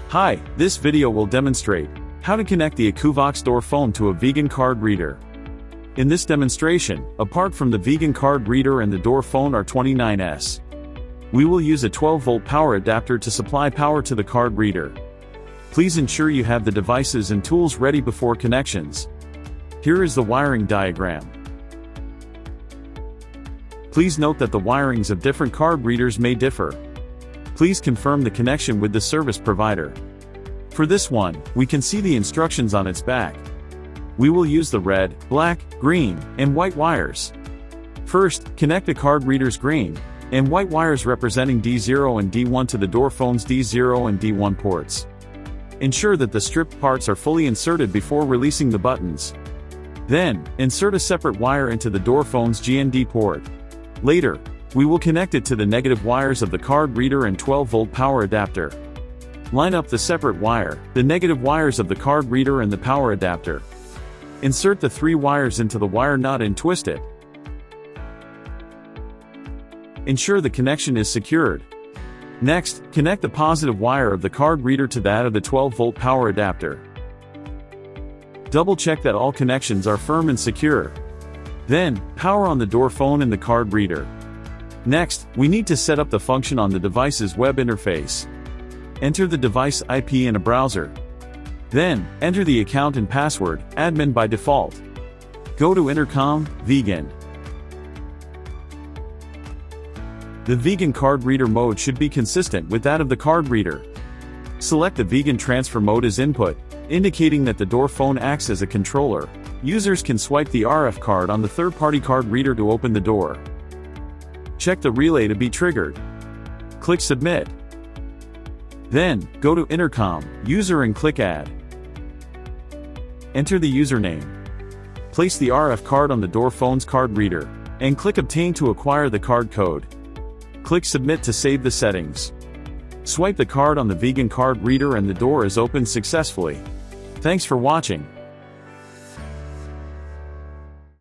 Hi, this video will demonstrate how to connect the Akuvox door phone to a Wiegand card reader. In this demonstration, apart from the Wiegand card reader and the door phone R29S, we will use a 12-volt power adapter to supply power to the card reader. Please ensure you have the devices and tools ready before connections. Here is the wiring diagram. Please note that the wirings of different card readers may differ. Please confirm the connection with the service provider. For this one, we can see the instructions on its back. We will use the red, black, green, and white wires. First, connect the card reader's green and white wires representing D0 and D1 to the door phone's D0 and D1 ports. Ensure that the stripped parts are fully inserted before releasing the buttons. Then, insert a separate wire into the door phone's GND port. Later, we will connect it to the negative wires of the card reader and 12-volt power adapter. Line up the separate wire, the negative wires of the card reader and the power adapter. Insert the 3 wires into the wire nut and twist it. Ensure the connection is secured. Next, connect the positive wire of the card reader to that of the 12-volt power adapter. Double-check that all connections are firm and secure. Then, power on the door phone and the card reader. Next, we need to set up the function on the device's web interface. Enter the device IP in a browser. Then, enter the account and password, admin by default. Go to Intercom, Wiegand. The Wiegand card reader mode should be consistent with that of the card reader. Select the Wiegand transfer mode as input, indicating that the door phone acts as a controller. Users can swipe the RF card on the third-party card reader to open the door. Check the relay to be triggered. Click Submit. Then, go to Intercom, User and click Add. Enter the username. Place the RF card on the door phone's card reader, and click Obtain to acquire the card code. Click Submit to save the settings. Swipe the card on the Wiegand card reader and the door is opened successfully. Thanks for watching.